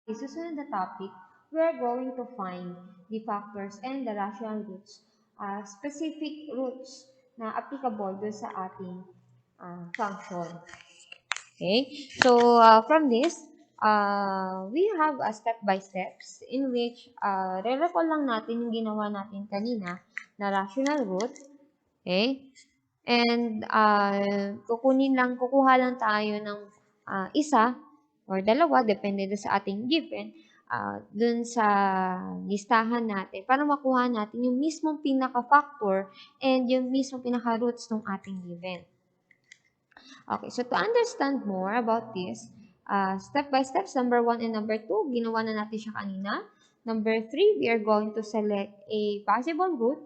Susunod na topic, we are going to find the factors and the rational roots, specific roots na applicable doon sa ating function. Okay, so from this, we have a step-by-steps in which re-recall lang natin yung ginawa natin kanina na rational root. Okay, and kukuha lang tayo ng isa or dalawa, depende sa ating given, dun sa listahan natin para makuha natin yung mismong pinaka-factor and yung mismong pinaka-roots ng ating given. Okay, so to understand more about this, step by steps, number 1 and number 2, ginawa na natin siya kanina. Number 3, we are going to select a possible root.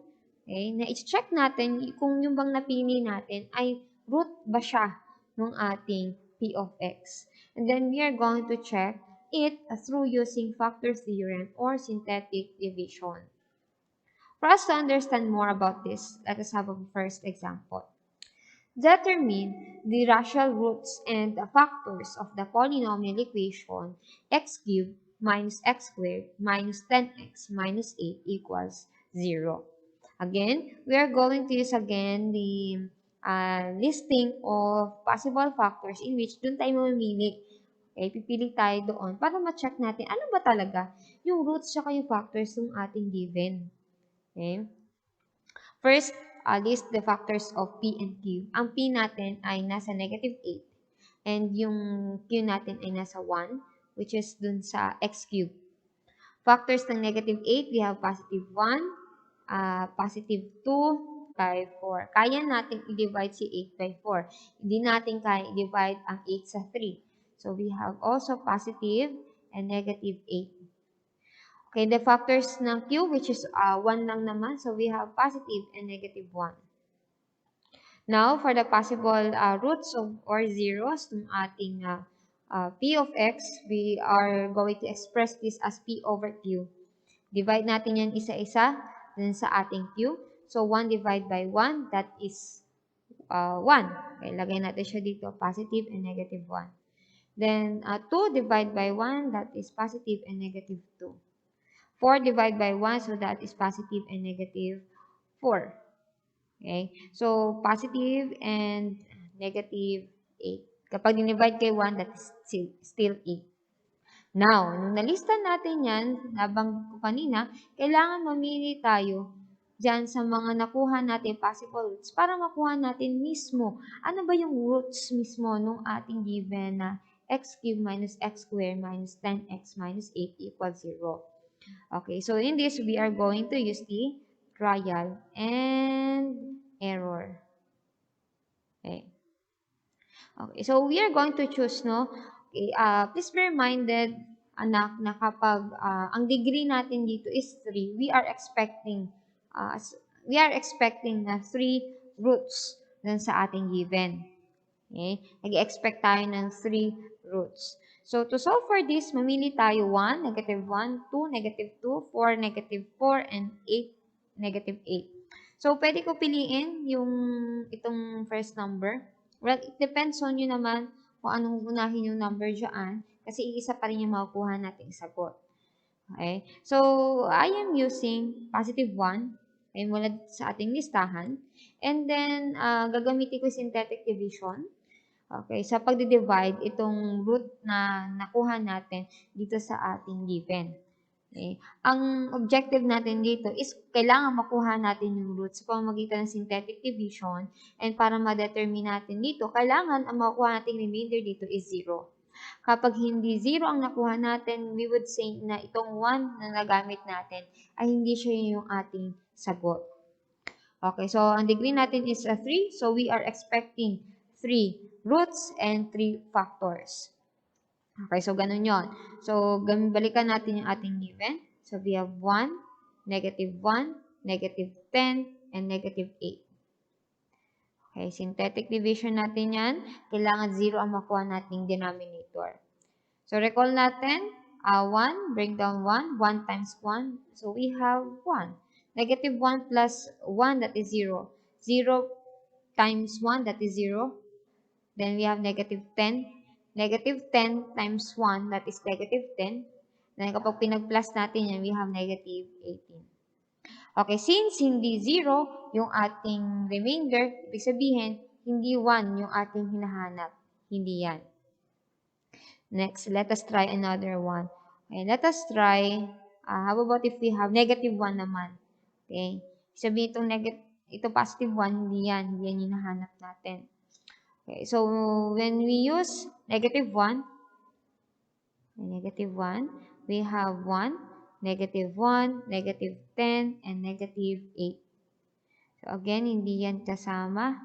Okay, na i-check natin kung yung bang napili natin ay root ba siya ng ating p of x. And then we are going to check it through using factor theorem or synthetic division. For us to understand more about this, let us have a first example. Determine the rational roots and the factors of the polynomial equation x cubed minus x squared minus 10x minus 8 equals 0. Again, we are going to use again the listing of possible factors in which doon tayo mamimili. Okay, pipili tayo doon para ma-check natin ano ba talaga yung roots at yung factors ng ating given. Okay? First, list the factors of P and Q. Ang P natin ay nasa negative 8 and yung Q natin ay nasa 1, which is dun sa x cubed. Factors ng negative 8, we have positive 1, positive 2 by 4. Kaya natin i-divide si 8 by 4. Hindi natin kaya i-divide ang 8 sa 3. So, we have also positive and negative 8. Okay, the factors ng Q, which is 1 lang naman. So, we have positive and negative 1. Now, for the possible roots or zeros ng ating P of x, we are going to express this as P over Q. Divide natin yan isa-isa dun sa ating Q. So, 1 divided by 1, that is 1. Okay, lagay natin siya dito, positive and negative 1. Then, 2 divided by 1, that is positive and negative 2. 4 divided by 1, so that is positive and negative 4. Okay? So, positive and negative 8. Kapag dinivide kay 1, that is still 8. Now, nung nalista natin yan, nabanggit ko kanina, kailangan mamili tayo dyan sa mga nakuha natin possible roots para makuha natin mismo ano ba yung roots mismo nung ating given na x cubed minus x squared minus 10x minus 8 equals 0. Okay, so in this, we are going to use the trial and error. Okay. Okay, so we are going to choose, no? Okay, please be reminded, anak, na kapag ang degree natin dito is 3, we are expecting na 3 roots dun sa ating given. Okay? Nag-expect tayo ng 3 roots. So, to solve for this, mamili tayo 1, negative 1, 2, negative 2, 4, negative 4, and 8, negative 8. So, pwede ko piliin itong first number. Well, it depends on you naman kung anong unahin yung number dyan kasi iisa pa rin yung makukuha nating sagot. Okay? So, I am using positive 1 okay, mula sa ating listahan. And then, gagamitin ko synthetic division. Okay, sa pagdi-divide itong root na nakuha natin dito sa ating given. Okay. Ang objective natin dito is kailangan makuha natin yung root sa pamamagitan ng synthetic division and para ma-determine natin dito, kailangan ang makuha nating remainder dito is 0. Kapag hindi 0 ang nakuha natin, we would say na itong 1 na nagamit natin ay hindi siya yung ating sagot. Okay, so ang degree natin is 3, so we are expecting 3 roots and 3 factors. Okay, so ganun yon. So, balikan natin yung ating given. So, we have 1, negative 1, negative 10, and negative 8. Okay, synthetic division natin yan. Kailangan 0 ang makuha nating denominator. So, recall natin, 1, break down 1, 1 times 1. So, we have 1. Negative 1 plus 1, that is 0. 0 times 1, that is 0. Then we have negative 10. Negative 10 times 1, that is negative 10. Then, kapag pinag-plus natin yan, we have negative 18. Okay, since hindi 0 yung ating remainder, ibig sabihin, hindi 1 yung ating hinahanap. Hindi yan. Next, let us try another one. Okay, let us try, how about if we have negative 1 naman? Okay, sabihin itong positive 1, hindi yan. Hindi yan hinahanap natin. Okay, so when we use negative 1, we have 1, negative 1, negative 10, and negative 8. So again, hindi yan kasama.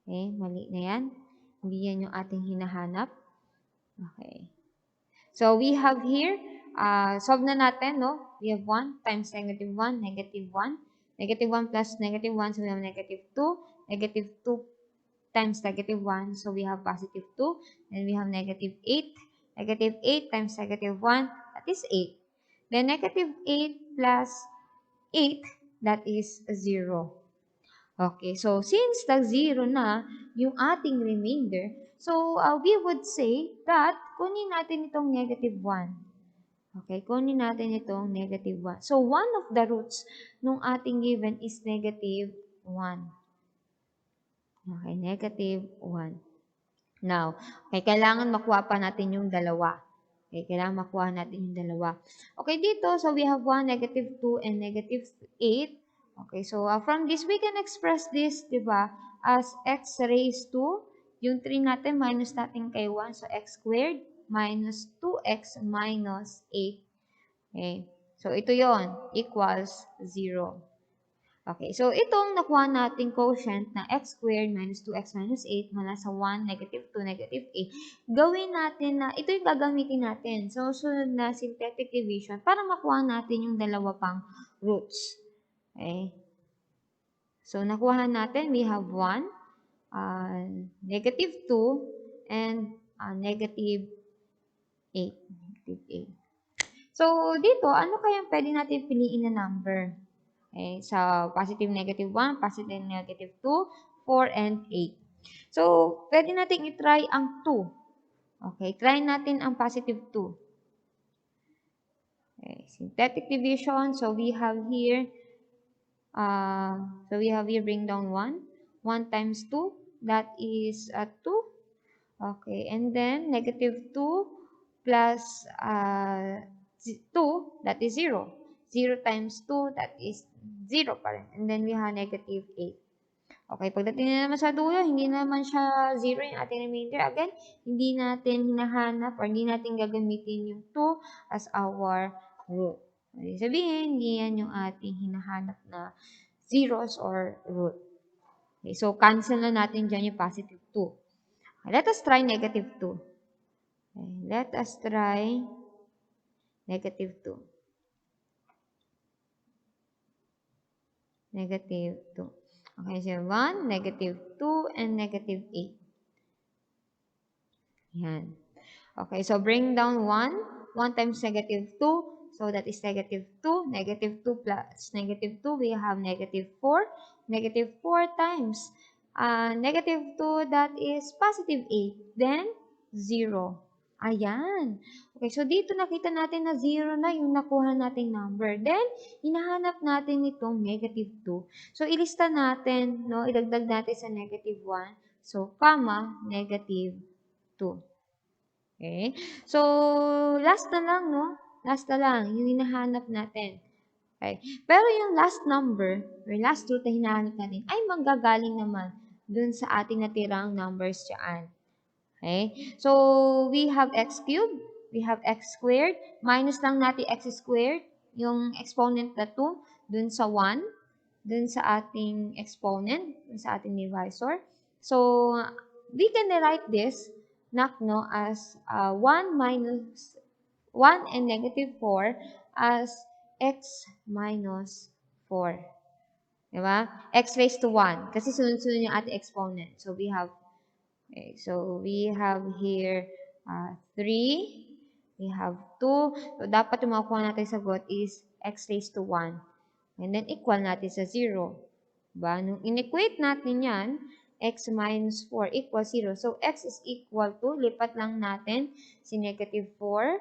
Okay, mali na yan. Hindi yan yung ating hinahanap. Okay. So we have here, solve na natin, no? We have 1 times negative 1, negative 1. Negative 1 plus negative 1, so we have negative 2. Negative 2 times negative 1, so we have positive 2. Then we have negative 8. Negative 8 times negative 1, that is 8. Then negative 8 plus 8, that is 0. Okay, so since nag-0 na yung ating remainder, so we would say that kunin natin itong negative 1. Okay, kunin natin itong negative 1. So, one of the roots nung ating given is negative 1. Okay, negative 1. Now, okay, kailangan makuha pa natin yung dalawa. Okay, kailangan makuha natin yung dalawa. Okay, dito, so we have 1, negative 2, and negative 8. Okay, so from this, we can express this, di ba, as x raised to, yung 3 natin, minus natin kay 1, so x squared minus 2x minus 8. Okay, so ito yon equals 0. Okay, so itong nakuha nating quotient na x squared minus 2x minus 8 mula sa 1, negative 2, negative 8, gawin natin na, ito yung gagamitin natin. So, sunod na synthetic division para makuha natin yung dalawa pang roots. Okay. So, nakuha natin, we have 1, negative 2, and negative 8. Negative 8. So, dito, ano kayang pwede natin piliin na number? Okay, so, positive, negative 1, positive, negative 2, 4, and 8. So, pwede natin i-try ang 2. Okay, try natin ang positive 2. Okay, synthetic division. So, we have here, bring down 1. 1 times 2, that is 2. Okay, and then negative 2 plus 2, that is 0. 0 times 2, that is 0 pa rin. And then we have negative 8. Okay, pagdating na naman sa dulo, hindi naman siya 0 yung ating remainder. Again, hindi natin hinahanap or hindi natin gagamitin yung 2 as our root. Sabihin, hindi yan yung ating hinahanap na zeros or root. Okay, so cancel na natin dyan yung positive 2. Okay, let us try negative 2. Okay, let us try negative 2. Negative 2. Okay, so 1, negative 2, and negative 8. Yan. Okay, so bring down 1. 1 times negative 2. So that is negative 2. Negative 2 plus negative 2, we have negative 4. Negative 4 times negative 2, that is positive 8. Then, 0. Ayan. Okay, so dito nakita natin na 0 na yung nakuha nating number. Then, hinahanap natin itong negative 2. So, ilista natin, no? Idagdag natin sa negative 1. So, comma, negative 2. Okay? So, last na lang, no? Last na lang, yung hinahanap natin. Okay? Pero yung last number, or last root na hinahanap natin, ay manggagaling naman dun sa ating natirang numbers dyan. Okay? So, we have x cubed, we have x squared, minus lang natin x squared, yung exponent na 2, dun sa 1, dun sa ating exponent, dun sa ating divisor. So, we can write this, no, as 1 minus 1 and negative 4 as x minus 4. Diba? X raised to 1. Kasi sunod-sunod yung ating exponent. So, we have okay, so we have here 3, we have 2. So, dapat yung makuha natin sagot is x raised to 1. And then, equal natin sa 0. Diba? Nung inequate natin yan, x minus 4 equals 0. So, x is equal to, lipat lang natin si negative 4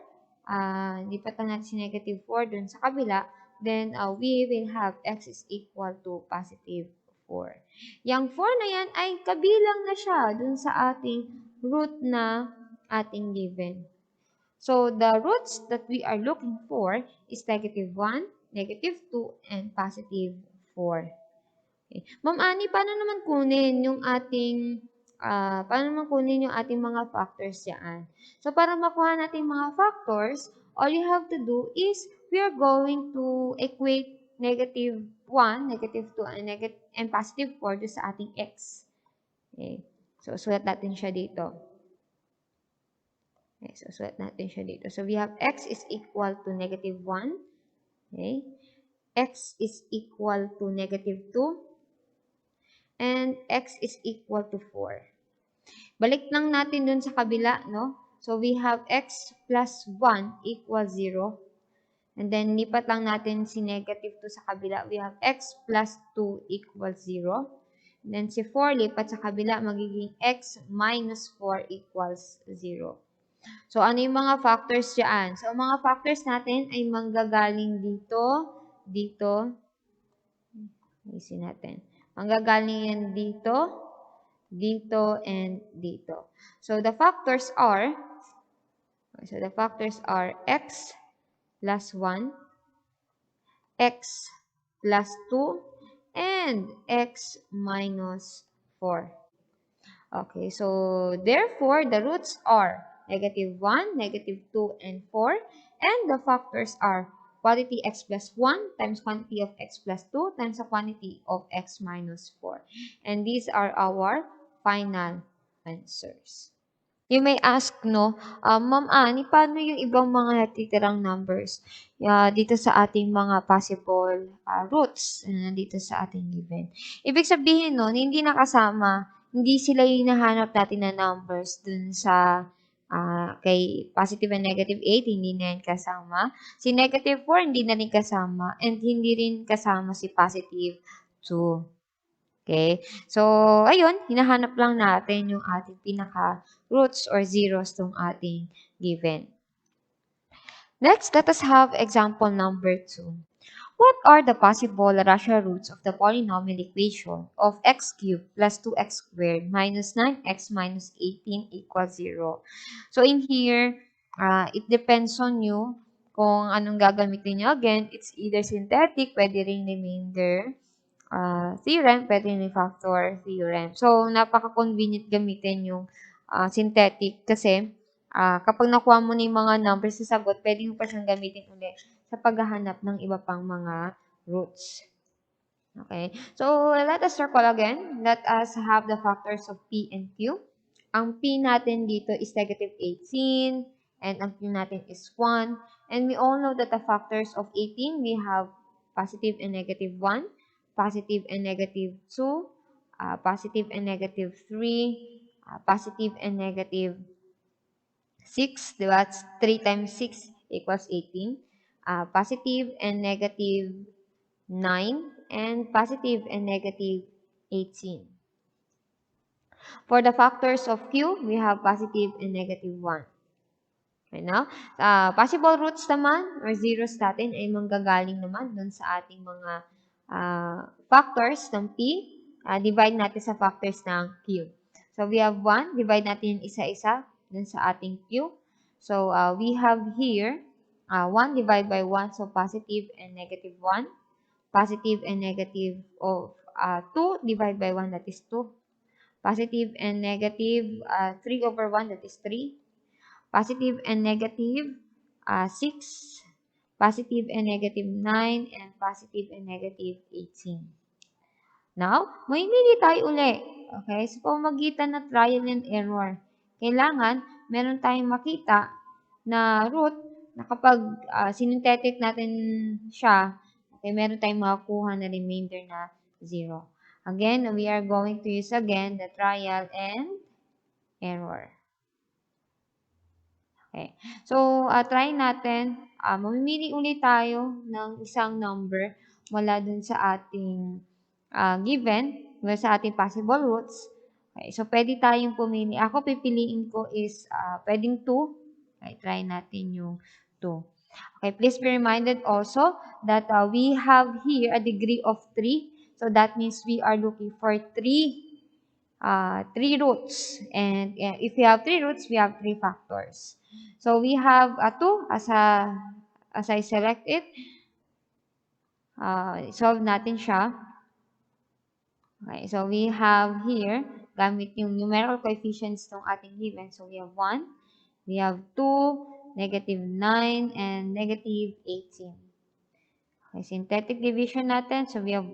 lipat lang natin si negative 4 dun sa kabila, then we will have x is equal to positive 4. Yang 4 na yan ay kabilang na siya dun sa ating root na ating given. So, the roots that we are looking for is negative 1, negative 2, and positive 4. Okay. Ma'am Annie, paano naman kunin yung mga factors diyan? So, para makuha natin mga factors, all you have to do is we are going to equate negative 1, negative 2, and positive 4 do sa ating x. Okay. So, sulat natin siya dito. Okay, so sulat natin siya dito. So, we have x is equal to negative 1. Okay. X is equal to negative 2. And x is equal to 4. Balik lang natin dun sa kabila, no? So, we have x plus 1 equals 0. And then, lipat lang natin si negative 2 sa kabila. We have x plus 2 equals 0. And then, si 4 lipat sa kabila, magiging x minus 4 equals 0. So, ano yung mga factors dyan? So, ang mga factors natin ay manggagaling dito, dito. Isin natin. Manggagaling yan dito, dito, and dito. So, the factors are x plus 1, x plus 2, and x minus 4. Okay, so therefore, the roots are negative 1, negative 2, and 4. And the factors are quantity x plus 1 times quantity of x plus 2 times the quantity of x minus 4. And these are our final answers. You may ask, no, Ma'am Annie, paano yung ibang mga natitirang numbers dito sa ating mga possible roots dito sa ating given? Ibig sabihin nun, hindi nakasama, hindi sila yung hinahanap natin na numbers dun sa kay positive and negative 8, hindi na yan kasama. Si negative 4, hindi na rin kasama. And hindi rin kasama si positive 2. Okay? So, ayun, hinahanap lang natin yung ating pinaka-roots or zeros ng ating given. Next, let us have example number 2. What are the possible rational roots of the polynomial equation of x cubed plus 2x squared minus 9x minus 18 equals 0? So, in here, it depends on you kung anong gagamitin nyo. Again, it's either synthetic, pwede rin remainder theorem, pwede rin factor theorem. So, napaka-convenient gamitin yung synthetic kasi kapag nakuha mo na yung mga numbers sa sagot, pwede mo pa siyang gamitin ulit sa paghahanap ng iba pang mga roots. Okay? So, let us circle again. Let us have the factors of P and Q. Ang P natin dito is negative 18, and ang Q natin is 1. And we all know that the factors of 18, we have positive and negative 1, positive and negative 2, positive and negative 3, positive and negative 6, diba? 3 times 6 equals 18. Positive and negative 9, and positive and negative 18. For the factors of Q, we have positive and negative 1. Okay, now, possible roots naman or zeros natin ay manggagaling naman dun sa ating mga factors ng P. Divide natin sa factors ng Q. So, we have 1. Divide natin isa-isa dun sa ating Q. So, we have here 1 divided by 1. So, positive and negative 1. Positive and negative of 2 divided by 1, that is 2. Positive and negative 3 over 1, that is 3. Positive and negative 6. Positive and negative 9. And positive and negative 18. Now, mamimili tayo uli. Okay? So, pamamagitan na trial and error. Kailangan, meron tayong makita na root na kapag synthetic natin siya, okay, meron tayong makakuha na remainder na 0. Again, we are going to use again the trial and error. Okay. So, try natin. Mamimili ulit tayo ng isang number mula dun sa ating given, mula sa ating possible roots. Okay. So, pwede tayong pumili. Ako, pipiliin ko is pwedeng 2. Okay. Try natin yung 2. Okay, please be reminded also that we have here a degree of 3. So that means we are looking for 3 roots. And if we have 3 roots, we have 3 factors. So we have 2 as I select it. Solve natin siya. Okay, so we have here, gamit yung numerical coefficients ng ating given. So we have 1, we have 2, negative 9, and negative 18. Okay, synthetic division natin. So we have 1.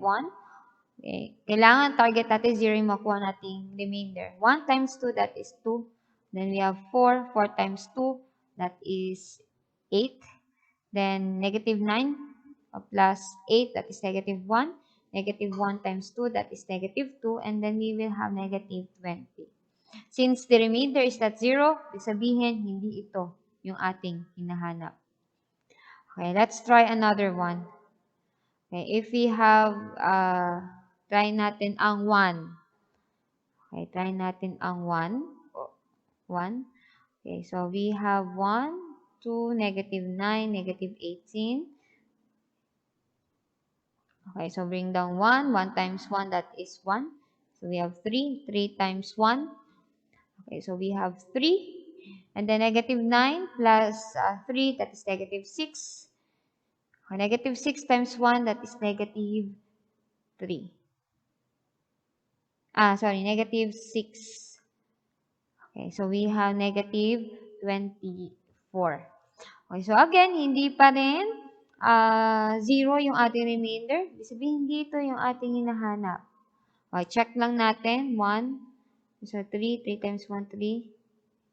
Okay. Kailangan target natin 0 yung makuha nating remainder. 1 times 2, that is 2. Then we have 4. 4 times 2, that is 8. Then negative 9 plus 8, that is negative 1. Negative 1 times 2, that is negative 2. And then we will have negative 20. Since the remainder is not 0, ibig sabihin, hindi ito yung ating hinahanap. Okay, let's try another one. Okay, if we have, try natin ang 1. Okay, try natin ang 1. 1. Okay, so we have 1, 2, negative 9, negative 18. Okay, so bring down 1. 1 times 1, that is 1. So we have 3. 3 times 1. Okay, so we have 3. And then negative 9 plus 3, that is negative 6. Okay, negative 6 times 1, that is negative 3. Negative 6. Okay, so we have negative 24. Okay, so again, hindi pa rin 0 yung ating remainder. Ibig sabihin, hindi ito yung ating hinahanap. Okay, check lang natin. 1, so 3, 3 times 1, 3,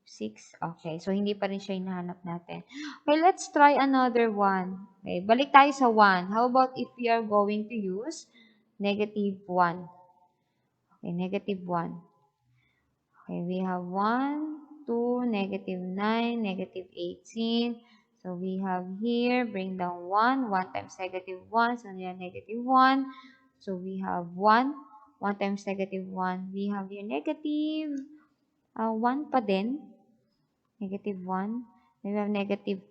6. Okay, so hindi pa rin siya hinahanap natin. Okay, let's try another one. Okay, balik tayo sa 1. How about if we are going to use negative 1? Okay, negative 1. Okay, we have 1, 2, negative 9, negative 18. So we have here, bring down 1. 1 times negative 1, so we have negative 1. So we have 1. 1 times negative 1, we have here negative 1 pa din. Negative 1. Then we have negative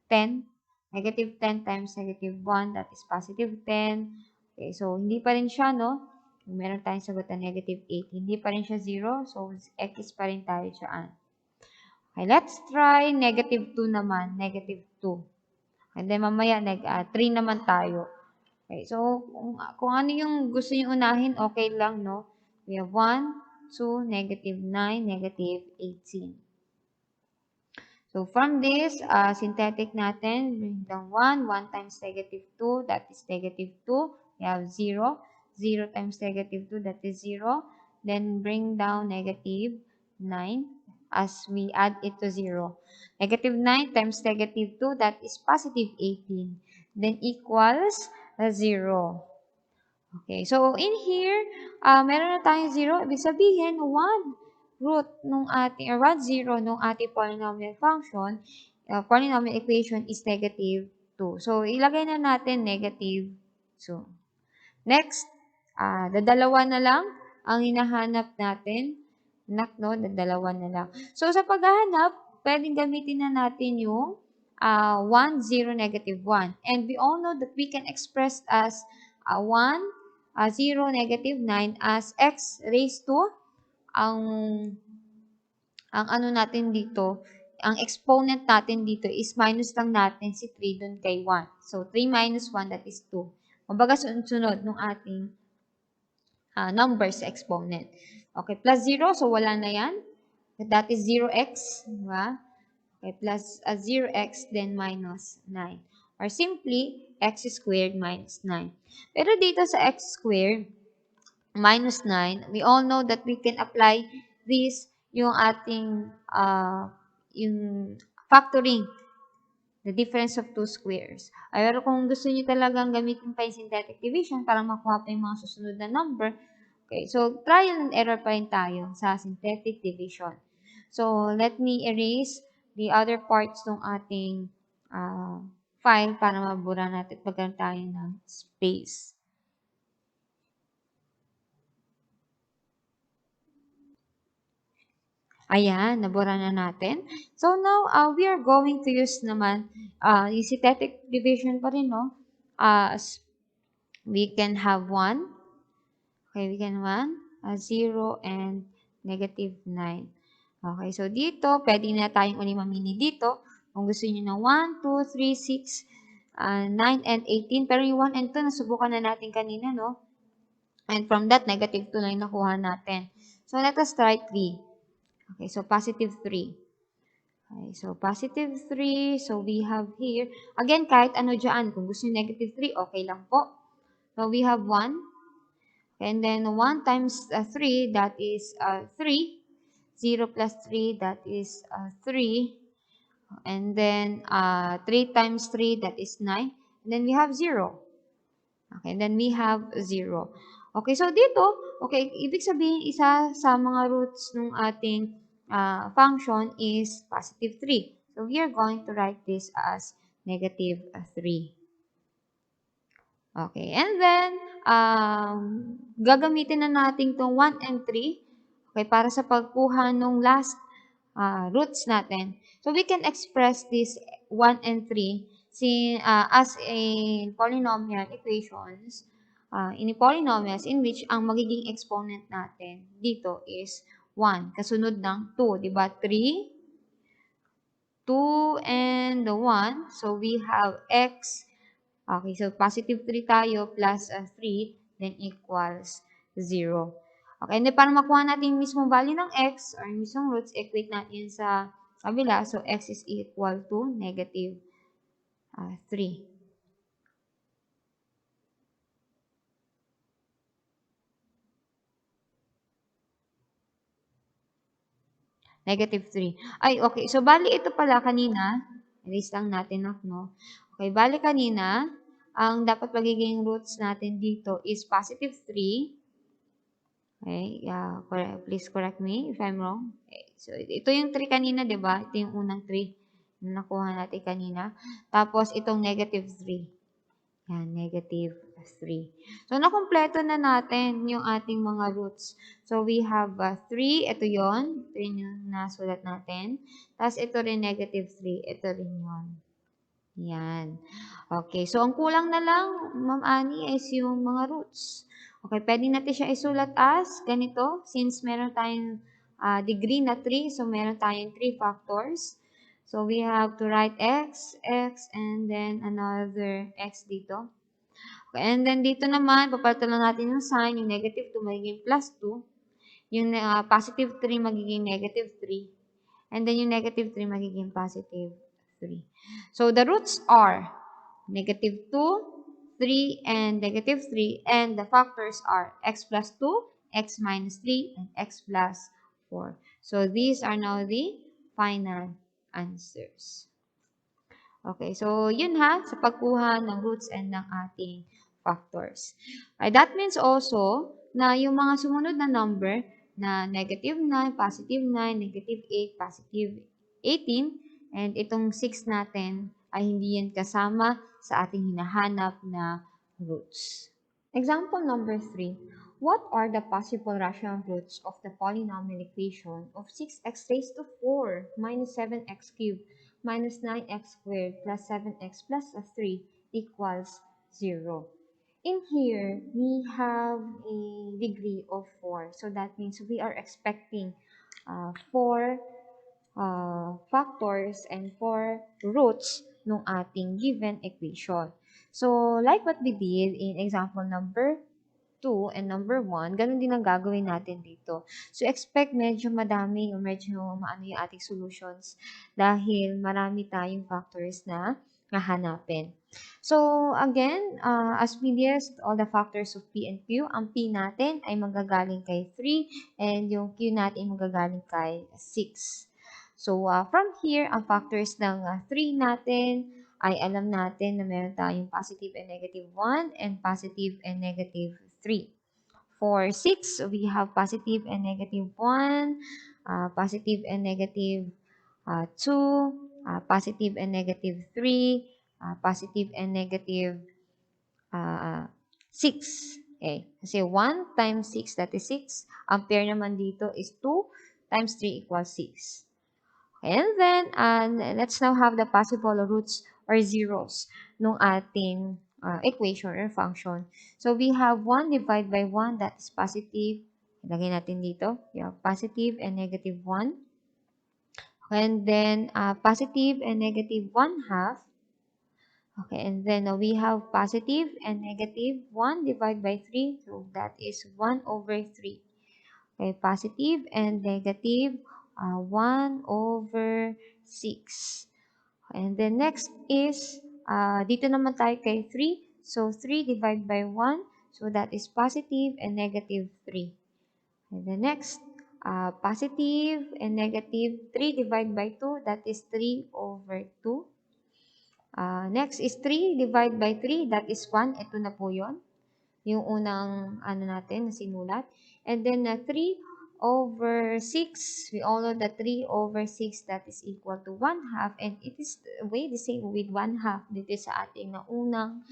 10. Negative 10 times negative 1, that is positive 10. Okay, so hindi pa rin siya, no? Meron tayong sagot na negative 8. Hindi pa rin siya 0. So, x pa rin tayo dyan. Okay, let's try negative 2 naman. Negative 2. And then, mamaya, 3 naman tayo. Okay, so, kung ano yung gusto nyo unahin, okay lang, no? We have 1, 2, negative 9, negative 18. So, from this, synthetic natin, bring down 1. 1 times negative 2, that is negative 2. We have 0. 0 times negative 2, that is 0. Then, bring down negative 9 as we add it to 0. Negative 9 times negative 2, that is positive 18. Then, equals 0. Okay, so in here, meron na tayong 0. Ibig sabihin, 1 root nung ating, or 1, 0 nung ating polynomial function, polynomial equation is negative 2. So, ilagay na natin negative 2. Next, dadalawa na lang ang hinahanap natin. No, dadalawa na lang. So, sa paghahanap, pwedeng gamitin na natin yung 1, 0, negative 1. And we all know that we can express as 1, 0, negative 9 as x raised to ang ano natin dito, ang exponent natin dito is minus lang natin si 3 dun kay 1. So, 3 minus 1, that is 2. Mabaga sunod-sunod ng ating numbers sa exponent. Okay, plus 0, so wala na yan. That is 0x, diba? Okay, plus 0x, then minus 9. Or simply, x squared minus 9. Pero dito sa x squared, minus 9, we all know that we can apply this, yung ating, yung factoring, the difference of two squares. Pero kung gusto niyo talagang gamitin pa yung synthetic division para makuha pa yung mga susunod na number, okay, so trial and error pa rin tayo sa synthetic division. So, let me erase the other parts ng ating file para mabura natin at magkaroon tayo ng space. Ayan, nabura na natin. So now, we are going to use naman yung synthetic division pa rin, no? We can have 1. Okay, we can 0, and -9. Okay, so dito, pwede na tayong uli mamili dito. Kung gusto niyo na 1, 2, 3, 6, 9, and 18. Pero yung 1 and 2, nasubukan na natin kanina, no? And from that, -2 lang yung nakuha natin. So, let us try 3. Okay, so positive 3. Okay, so positive 3. So, we have here, again, kahit ano dyan, kung gusto nyo -3, okay lang po. So, we have 1. And then 1 times 3, that is 3. 0 plus 3, that is 3. And then 3 times 3, that is 9. And then we have 0. Okay, and then we have 0. Okay, so dito, okay, ibig sabihin isa sa mga roots ng ating function is positive 3. So we are going to write this as negative 3. Okay, and then, gagamitin na natin itong 1 and 3, okay, para sa pagkuha ng last roots natin. So, we can express this 1 and 3 as a polynomial equations, in polynomials in which ang magiging exponent natin dito is 1, kasunod ng 2, di ba? 3, 2, and 1. So, we have x. Okay, so positive 3 tayo plus 3, then equals 0. Okay, and then para makuha natin yung mismong value ng x or yung mismong roots, equate natin sa kabila. So, x is equal to negative 3. Negative 3. Ay, okay. So, bali ito pala kanina. Erase lang natin, no? Okay, bali kanina, ang dapat magiging roots natin dito is positive 3. Okay, please correct me if I'm wrong. Okay, so, ito yung 3 kanina, di ba? Ito yung unang 3 na nakuha natin kanina. Tapos, itong negative 3. Yan, negative 3. So, nakumpleto na natin yung ating mga roots. So, we have 3. Ito yon. Ito yung nasulat natin. Tapos, ito rin negative 3. Ito rin yon. Yan. Okay. So, ang kulang na lang, Ma'am Annie, is yung mga roots. Okay. Pwede natin siya isulat as ganito. Since meron tayong degree na 3, so meron tayong 3 factors. So, we have to write x, and then another x dito. Okay. And then, dito naman, papalitan lang natin yung sign. Yung negative 2 magiging plus 2. Yung positive 3 magiging negative 3. And then, yung negative 3 magiging positive 3. So, the roots are negative 2, 3, and negative 3. And the factors are x plus 2, x minus 3, and x plus 4. So, these are now the final answers. Okay, so yun sa pagkuha ng roots and ng ating factors. That means also na yung mga sumunod na number na negative 9, positive 9, negative 8, positive 18, and itong 6 natin ay hindi yan kasama sa ating hinahanap na roots. Example number 3. What are the possible rational roots of the polynomial equation of 6x raised to 4 minus 7x cubed minus 9x squared plus 7x plus 3 equals 0? In here, we have a degree of 4. So that means we are expecting 4 factors and 4 roots ng ating given equation. So, like what we did in example number 2 and number 1, ganun din ang gagawin natin dito. So, expect medyo madami o medyo maano yung ating solutions dahil marami tayong factors na hahanapin. So, again, as we list all the factors of P and Q, ang P natin ay magagaling kay 3 and yung Q natin ay magagaling kay 6. So, from here, ang factors ng 3 natin ay alam natin na meron tayong positive and negative 1 and positive and negative 3. For 6, we have positive and negative 1, positive and negative 2, positive and negative 3, positive and negative 6. Okay. Kasi 1 times 6, that is 6. Ang pair naman dito is 2. times 3 equals 6. And then, let's now have the possible roots or zeros ng ating equation or function. So, we have 1 divided by 1, that is positive. Ilagay natin dito. We have positive and negative 1. And then, positive and negative 1 half. Okay, and then we have positive and negative 1 divided by 3. So, that is 1 over 3. Okay, positive and negative 1 over 6. And then next is, dito naman tayo kay 3. So, 3 divided by 1. So, that is positive and negative 3. And then next, positive and negative 3 divided by 2. That is 3 over 2. Next is 3 divided by 3. That is 1. Ito na po yun. Yung unang natin na sinulat. And then 3 over 6. We all know that 3 over 6 that is equal to 1 half. And it is way the same with 1 half dito sa ating na unang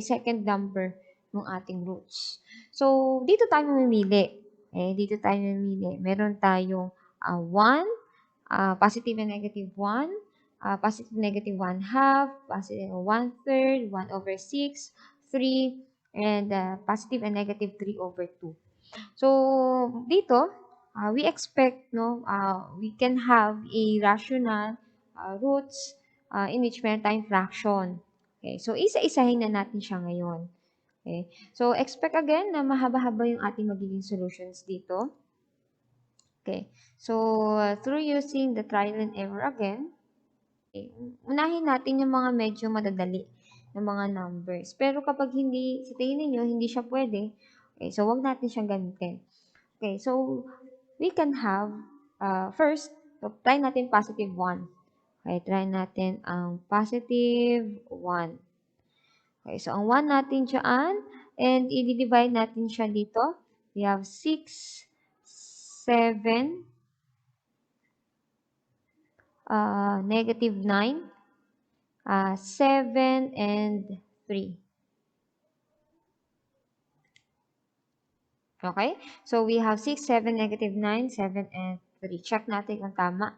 second number ng ating roots. So, dito tayo mamimili. Dito tayo mamimili. Meron tayong 1, positive and negative 1, positive negative 1 half, positive 1/3, 1 over 6, 3, and positive and negative 3 over 2. So, dito, we expect, we can have a rational roots in which meron tayong fraction. Okay, so isa-isahin na natin siya ngayon. Okay, so expect again na mahaba-haba yung ating magiging solutions dito. Okay, so through using the trial and error again, okay, unahin natin yung mga medyo madadali na mga numbers. Pero kapag hindi, sa tingin ninyo, hindi siya pwede, okay, so wag natin siyang gamitin. Okay, so we can have, first, so try natin positive 1. Okay, try natin ang positive 1. Okay, so ang 1 natin dyan, and i-divide natin siya dito. We have 6, 7, negative 9, 7, and 3. Okay? So, we have 6, 7, negative 9, 7, and 3. Check natin kung tama.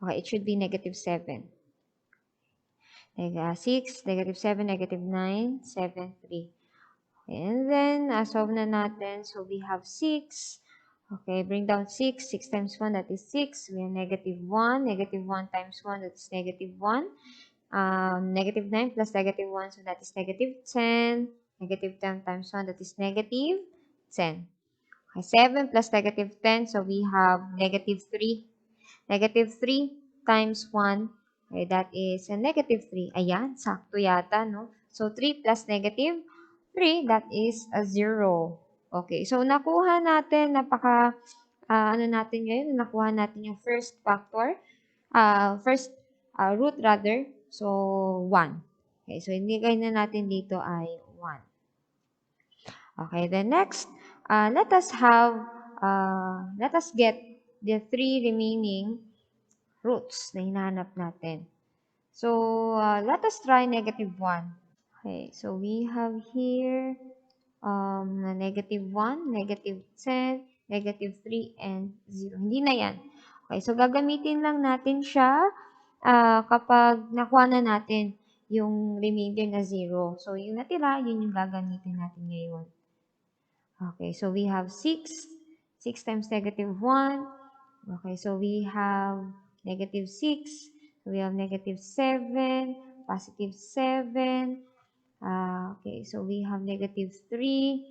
Okay, it should be negative 7. 6, negative 7, negative 9, 7, 3. And then, solve na natin. So, we have 6. Okay, bring down 6. 6 times 1, that is 6. We have negative 1. Negative 1 times 1, that is negative 1. Negative 9 plus negative 1, so that is negative 10. Negative 10 times 1, that is negative 10. Okay, 7 plus negative 10, so we have negative 3. Negative 3 times 1, okay, that is a negative 3. Ayan, sakto yata, no? So, 3 plus negative 3, that is a 0. Okay, so nakuha natin, natin ngayon, nakuha natin yung first factor, root rather, so 1. Okay, so inigay na natin dito ay 1. Okay, then next, let us get the 3 remaining roots na hinahanap natin. So, let us try negative 1. Okay, so we have here negative 1, negative 10, negative 3, and 0. Hindi na yan. Okay, so gagamitin lang natin siya kapag nakuha na natin yung remainder na 0. So, yung natira, yun yung gagamitin natin ngayon. Okay, so we have 6. 6 times negative 1. Okay, so we have negative 6. So we have negative 7, positive 7. Okay, so we have negative 3.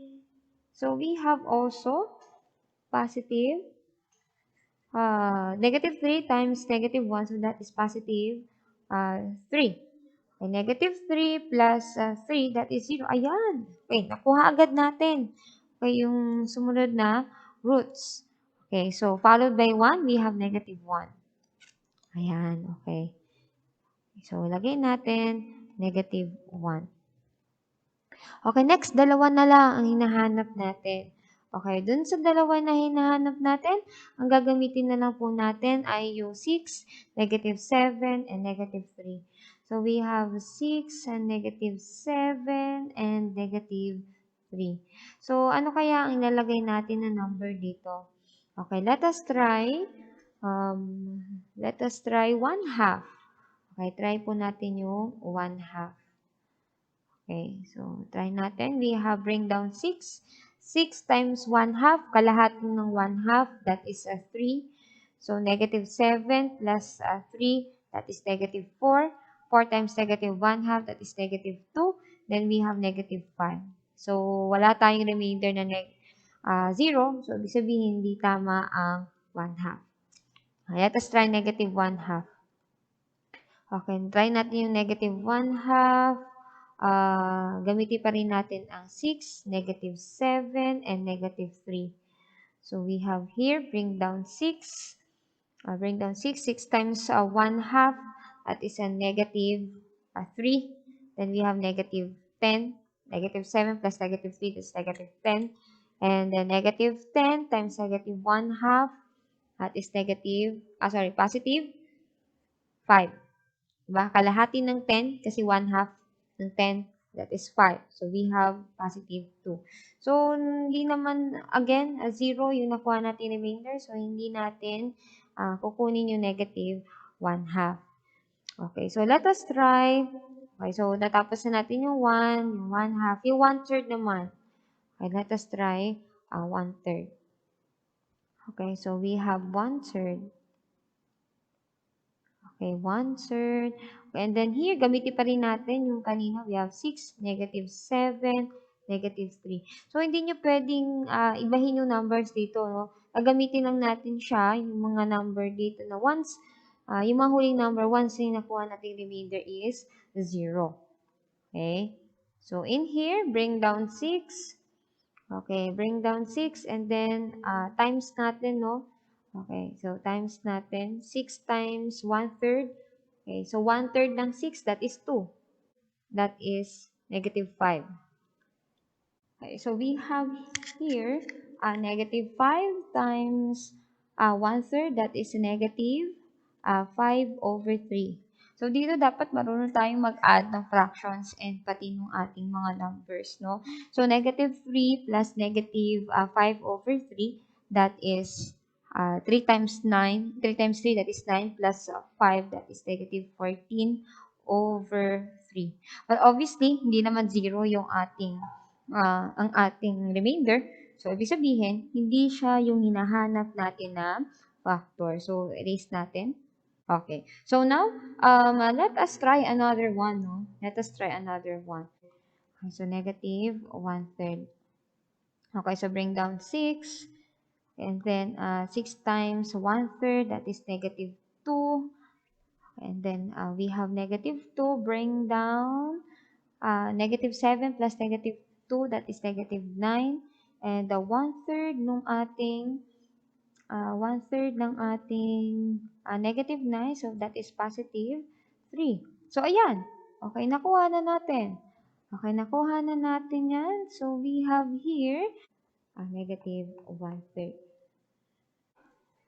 So we have also positive, negative 3 times negative 1. So that is positive 3. Okay, negative 3 plus 3, that is 0. Ayan. Okay, nakuha agad natin. Okay, yung sumunod na roots. Okay, so followed by 1, we have negative 1. Ayan, okay. So, lagay natin negative 1. Okay, next, dalawa na lang ang hinahanap natin. Okay, dun sa dalawa na hinahanap natin, ang gagamitin na lang po natin ay yung 6, negative 7, and negative 3. So, we have 6 and negative 7 and negative 3. So, ano kaya ang ilalagay natin na number dito? Okay, let us try 1/2. Okay, try po natin yung 1/2. Okay, so try natin. We have bring down 6. 6 times 1/2, kalahati ng 1/2, that is a 3. So, negative 7 plus 3, that is negative 4. 4 times negative 1/2, that is negative 2. Then, we have negative 5. So, wala tayong remainder na 0. So, ibig sabihin, hindi tama ang 1/2. Let us try negative 1/2. Okay, try natin yung negative 1/2. Gamitin pa rin natin ang 6, negative 7, and negative 3. So, we have here, bring down 6. Bring down 6. 6 times 1/2, that is a negative 3. Then, we have negative 10. Negative 7 plus negative 3 is negative 10. And then, negative 10 times negative 1/2, that is positive 5. Diba? Kalahati ng 10 kasi 1/2 ng 10, that is 5. So, we have positive 2. So, hindi naman, again, 0 yung nakuha natin remainder. So, hindi natin kukunin yung negative 1/2. Okay, so let us try. Okay, so natapos na natin yung 1, yung 1/2, yung 1/3 naman. Okay, let us try 1/3. Okay, so we have 1/3. Okay, 1/3. And then here, gamitin pa rin natin yung kanina. We have 6, negative 7, negative 3. So, hindi nyo pwedeng ibahin yung numbers dito. No? Gagamitin lang natin siya, yung mga number dito na once, yung mga huling number, once yung nakuha natin remainder is 0. Okay? So, in here, bring down 6. Okay, bring down 6 and then times natin, no? Okay, so times natin. 6 times 1/3. Okay, so 1/3 ng 6, that is 2. That is negative 5. Okay, so we have here negative 5 times 1/3, that is negative 5 over 3. So, dito dapat marunong tayong mag-add ng fractions and pati ng ating mga numbers, no? So, negative 3 plus negative 5 over 3, that is 3 times 9, 3 times 3, that is 9, plus 5, that is negative 14 over 3. But obviously, hindi naman 0 yung ang ating remainder. So, ibig sabihin, hindi siya yung hinahanap natin na factor. So, erase natin. Okay. So, now, let us try another one. No? Let us try another one. Okay, so, negative 1/3. Okay, so bring down 6. And then, 6 times 1/3, that is negative 2. And then, we have negative 2. Bring down negative 7 plus negative 2, that is negative 9. And the 1/3 ng ating 1/3 ng ating negative 9, so that is positive 3. So, ayan. Okay, nakuha na natin. Okay, nakuha na natin yan. So, we have here negative 1/3.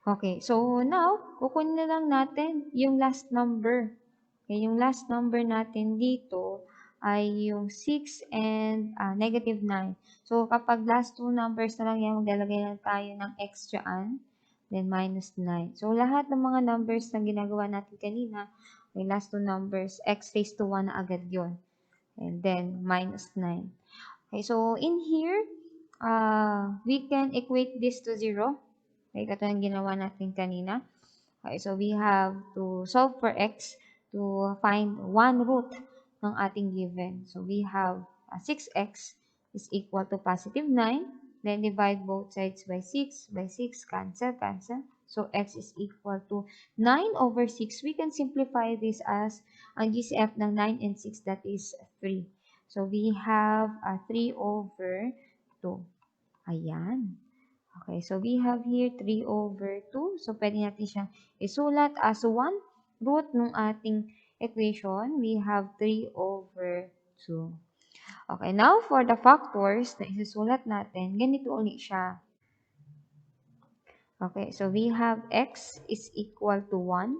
Okay, so now, kukunin na lang natin yung last number. Okay, yung last number natin dito ay yung 6 and negative 9. So, kapag last two numbers na lang yan, maglalagay lang tayo ng extraan, then minus 9. So, lahat ng mga numbers na ginagawa natin kanina, okay, last two numbers, x raised to 1 na agad yun. And then, minus 9. Okay, so in here, we can equate this to 0. Okay, katulad ng ginawa natin kanina. Okay, so we have to solve for x to find one root ng ating given. So we have 6x is equal to positive 9. Then divide both sides by 6. By 6, cancel, cancel. So x is equal to 9 over 6. We can simplify this as ang GCF ng 9 and 6, that is 3. So we have 3 over 2. Ayan. Okay, so we have here 3 over 2. So, pwede natin siyang isulat as 1 root ng ating equation. We have 3 over 2. Okay, now for the factors na isusulat natin, ganito ulit siya. Okay, so we have x is equal to 1.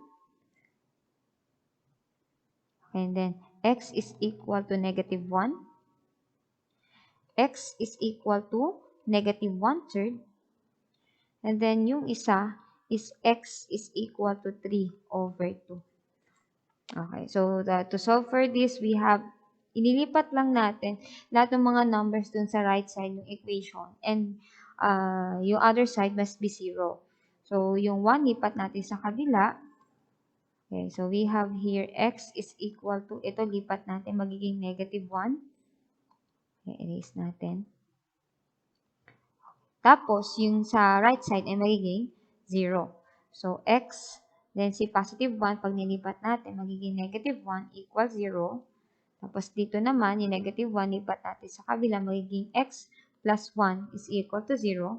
And then x is equal to negative 1. X is equal to negative 1/3. And then yung isa is x is equal to 3 over 2. Okay, so to solve for this, we have, inilipat lang natin lahat ng mga numbers dun sa right side ng equation. And yung other side must be 0. So, yung 1, lipat natin sa kabila. Okay, so we have here x is equal to, ito lipat natin, magiging negative 1. Okay, erase natin. Tapos, yung sa right side ay magiging 0. So, x, then si positive 1, pag nilipat natin, magiging negative 1 equals 0. Tapos, dito naman, yung negative 1, lipat natin sa kabila, magiging x plus 1 is equal to 0.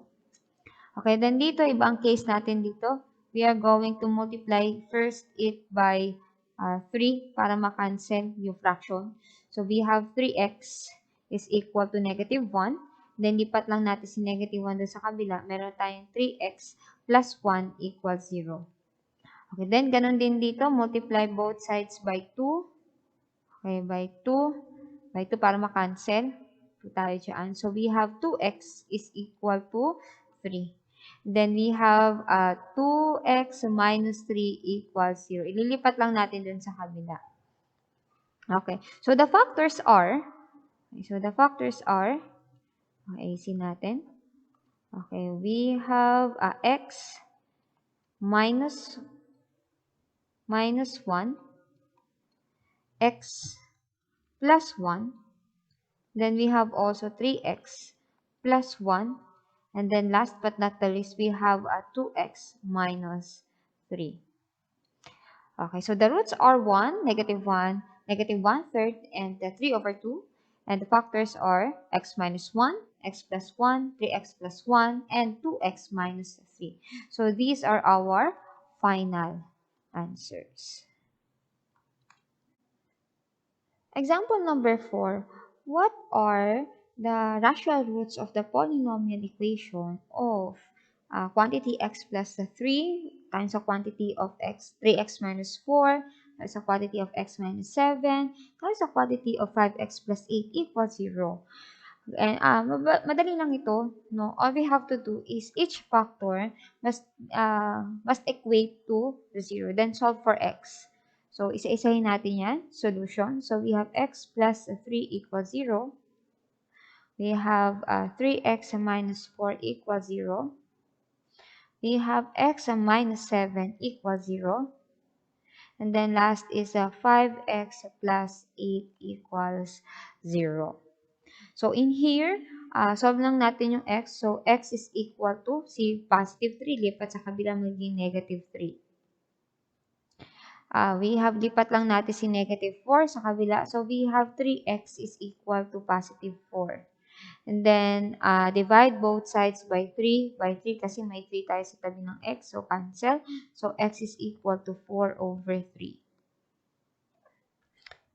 Okay, then dito, iba ang case natin dito. We are going to multiply first it by 3 para makancel yung fraction. So, we have 3x is equal to negative 1. Then, lipat lang natin si negative 1 doon sa kabila. Meron tayong 3x plus 1 equals 0. Okay, then, ganun din dito. Multiply both sides by 2. Okay, by 2. By 2 para makancel. 2 tayo dyan. So, we have 2x is equal to 3. Then, we have 2x minus 3 equals 0. Ililipat lang natin dun sa kabila. Okay. So, the factors are, okay, see natin. Okay, we have x minus 1, x plus 1, then we have also 3x plus 1, and then last but not the least, we have 2x minus 3. Okay, so the roots are 1, negative 1/3, and 3 over 2. And the factors are x minus 1, x plus 1, 3x plus 1, and 2x minus 3. So these are our final answers. Example number 4. What are the rational roots of the polynomial equation of quantity x plus 3 times the quantity of 3x minus 4 times the quantity of x minus 7 times the quantity of 5x plus 8 equals 0. And madali lang ito, no? All we have to do is each factor must equate to 0, then solve for x. So, isa-isahin natin yan. Solution. So, we have x plus 3 equals 0. We have 3x minus 4 equals 0. We have x minus 7 equals 0. And then last is 5x plus 8 equals 0. So, in here, solve lang natin yung x. So, x is equal to, si positive 3, lipat sa kabila magiging negative 3. We have, lipat lang natin si negative 4 sa kabila. So, we have 3x is equal to positive 4. And then, divide both sides by 3. By 3 kasi may 3 tayo sa tabi ng x. So, cancel. So, x is equal to 4 over 3.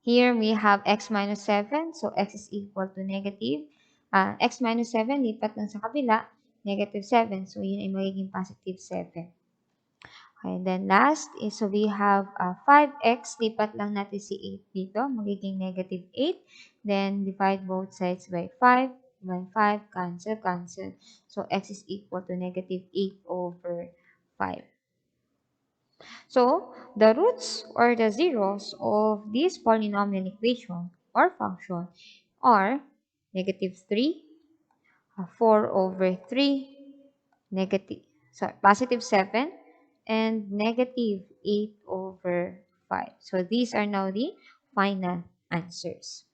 Here, we have x minus 7. So, x is equal to negative. X minus 7, lipat lang sa kabila. Negative 7. So, yun ay magiging positive 7. Okay, then last is, so we have 5x, lipat lang natin si 8 dito, magiging negative 8. Then, divide both sides by 5. By 5, cancel. So, x is equal to negative 8 over 5. So, the roots or the zeros of this polynomial equation or function are negative 3, 4 over 3, positive 7, and negative 8 over 5. So, these are now the final answers.